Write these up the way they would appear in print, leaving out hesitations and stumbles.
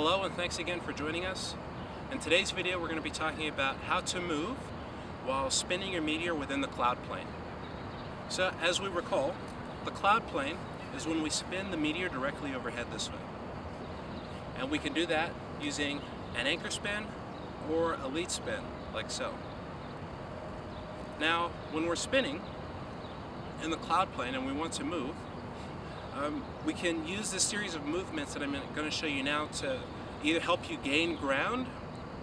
Hello and thanks again for joining us. In today's video we're going to be talking about how to move while spinning your meteor within the cloud plane. So as we recall, the cloud plane is when we spin the meteor directly overhead this way. And we can do that using an anchor spin or a lead spin, like so. Now when we're spinning in the cloud plane and we want to move, we can use this series of movements that I'm going to show you now to either help you gain ground,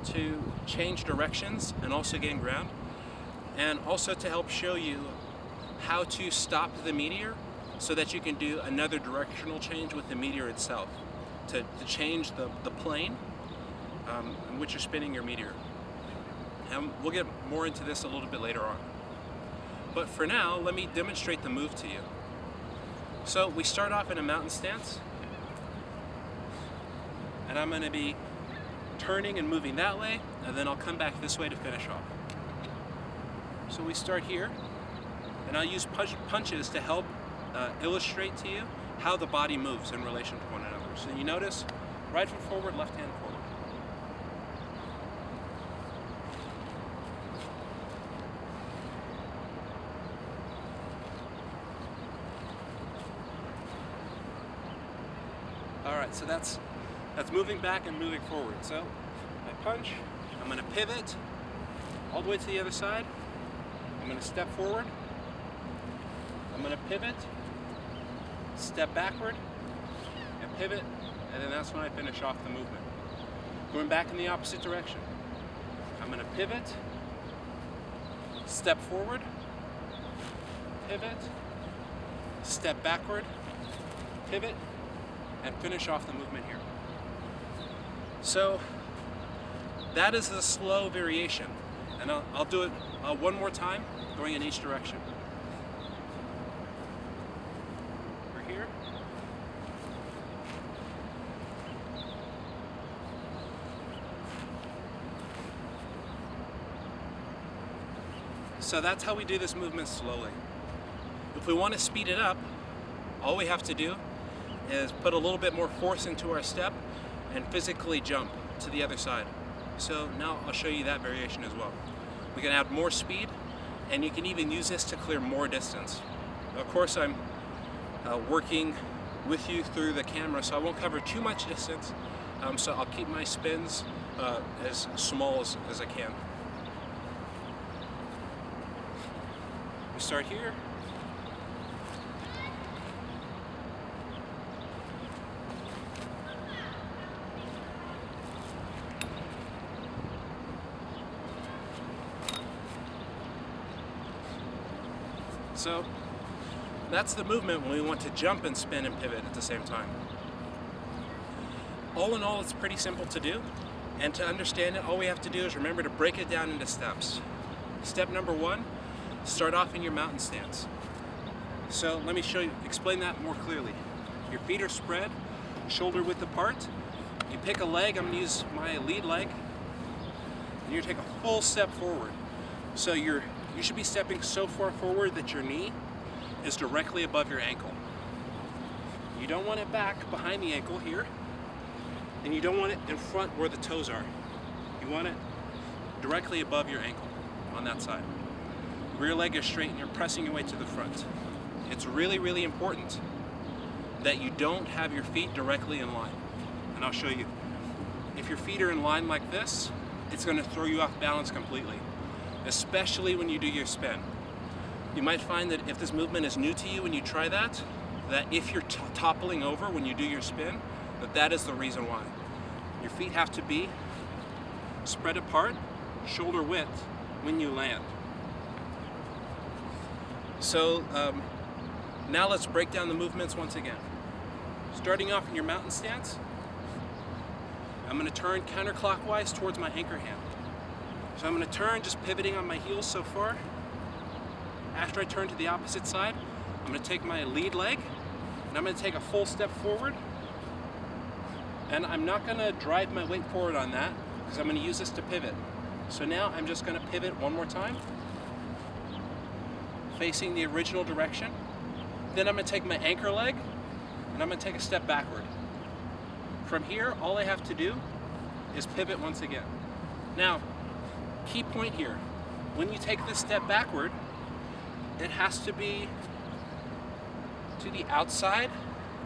to change directions and also gain ground, and also to help show you how to stop the meteor so that you can do another directional change with the meteor itself, to change the plane in which you're spinning your meteor. And we'll get more into this a little bit later on. But for now, let me demonstrate the move to you. So we start off in a mountain stance, and I'm going to be turning and moving that way, and then I'll come back this way to finish off. So we start here, and I'll use punches to help illustrate to you how the body moves in relation to one another. So you notice, right foot forward, left hand forward. Alright, so that's moving back and moving forward. So I punch, I'm going to pivot all the way to the other side, I'm going to step forward, I'm going to pivot, step backward, and pivot, and then that's when I finish off the movement. Going back in the opposite direction. I'm going to pivot, step forward, pivot, step backward, pivot, and finish off the movement here. So that is the slow variation, and I'll do it one more time, going in each direction. We're here. So that's how we do this movement slowly. If we want to speed it up, all we have to do is put a little bit more force into our step and physically jump to the other side. So now I'll show you that variation as well. We can add more speed, and you can even use this to clear more distance. Of course, I'm working with you through the camera, so I won't cover too much distance, so I'll keep my spins as small as I can. We start here. So that's the movement when we want to jump and spin and pivot at the same time. All in all, it's pretty simple to do, and to understand it, all we have to do is remember to break it down into steps. Step number one, start off in your mountain stance. So let me explain that more clearly. Your feet are spread, shoulder width apart. You pick a leg, I'm going to use my lead leg, and you're going to take a full step forward. So you should be stepping so far forward that your knee is directly above your ankle. You don't want it back behind the ankle here, and you don't want it in front where the toes are. You want it directly above your ankle on that side. Rear leg is straight and you're pressing your way to the front. It's really, really important that you don't have your feet directly in line. And I'll show you. If your feet are in line like this, it's going to throw you off balance completely, especially when you do your spin. You might find that if this movement is new to you and you try that if you're toppling over when you do your spin, that is the reason why. Your feet have to be spread apart, shoulder width, when you land. So now let's break down the movements once again. Starting off in your mountain stance, I'm going to turn counterclockwise towards my anchor hand. So I'm going to turn, just pivoting on my heels so far. After I turn to the opposite side, I'm going to take my lead leg, and I'm going to take a full step forward. And I'm not going to drive my weight forward on that, because I'm going to use this to pivot. So now I'm just going to pivot one more time, facing the original direction. Then I'm going to take my anchor leg, and I'm going to take a step backward. From here, all I have to do is pivot once again. Now, key point here, when you take this step backward, it has to be to the outside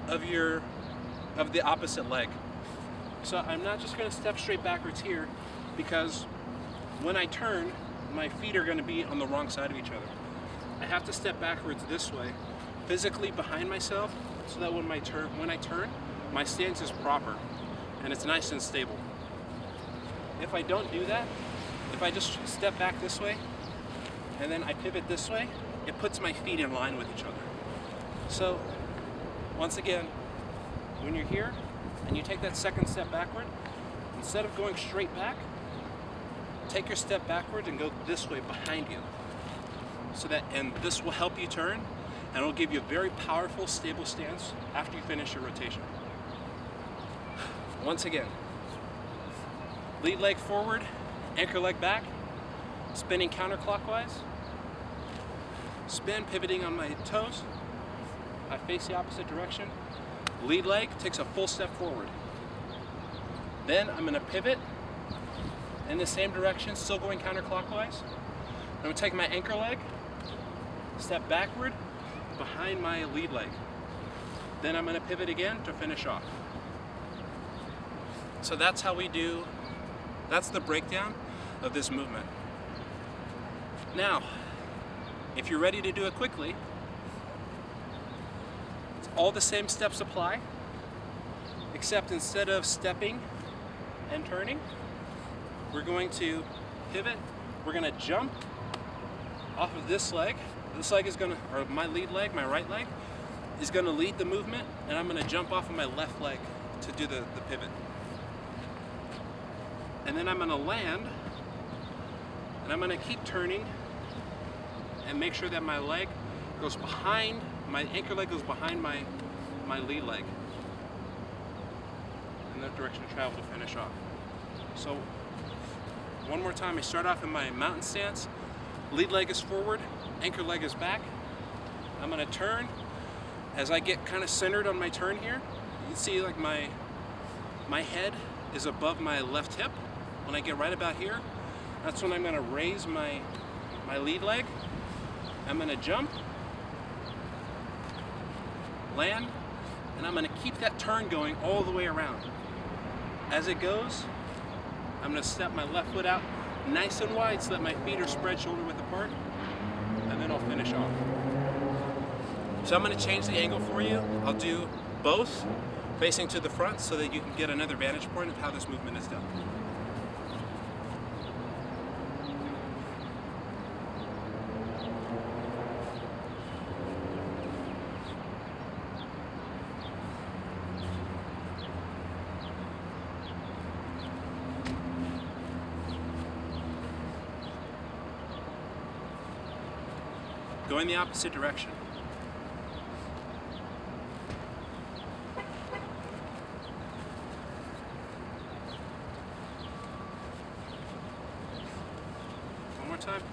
of the opposite leg. So I'm not just going to step straight backwards here, because when I turn, my feet are going to be on the wrong side of each other. I have to step backwards this way, physically behind myself, so that when I turn, my stance is proper and it's nice and stable. If I don't do that, if I just step back this way and then I pivot this way, it puts my feet in line with each other. So once again, when you're here and you take that second step backward, instead of going straight back, take your step backward and go this way behind you. And this will help you turn, and it'll give you a very powerful, stable stance after you finish your rotation. Once again, lead leg forward, anchor leg back, spinning counterclockwise, spin, pivoting on my toes, I face the opposite direction, lead leg takes a full step forward. Then I'm going to pivot in the same direction, still going counterclockwise. I'm going to take my anchor leg, step backward, behind my lead leg. Then I'm going to pivot again to finish off. So that's how that's the breakdown of this movement. Now, if you're ready to do it quickly, all the same steps apply, except instead of stepping and turning, we're going to pivot, we're going to jump off of this leg. This leg is going to, or my lead leg, my right leg, is going to lead the movement, and I'm going to jump off of my left leg to do the pivot. And then I'm going to land, and I'm going to keep turning and make sure that my leg goes behind, my anchor leg goes behind my lead leg in that direction of travel to finish off. So one more time, I start off in my mountain stance, lead leg is forward, anchor leg is back. I'm going to turn. As I get kind of centered on my turn here, you can see like my head is above my left hip. When I get right about here, that's when I'm going to raise my lead leg. I'm going to jump, land, and I'm going to keep that turn going all the way around. As it goes, I'm going to step my left foot out nice and wide so that my feet are spread shoulder width apart, and then I'll finish off. So I'm going to change the angle for you. I'll do both facing to the front so that you can get another vantage point of how this movement is done. Go in the opposite direction. One more time.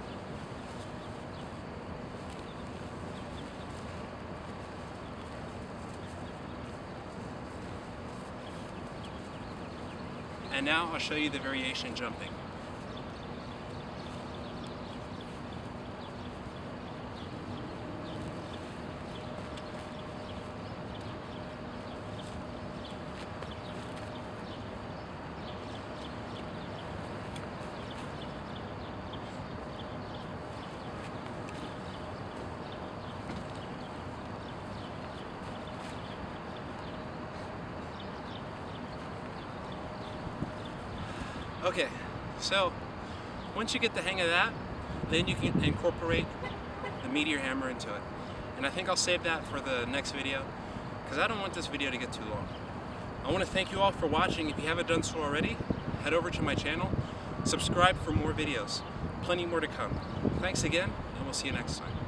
And now I'll show you the variation jumping. Okay, so once you get the hang of that, then you can incorporate the Meteor Hammer into it. And I think I'll save that for the next video, because I don't want this video to get too long. I want to thank you all for watching. If you haven't done so already, head over to my channel, subscribe for more videos. Plenty more to come. Thanks again, and we'll see you next time.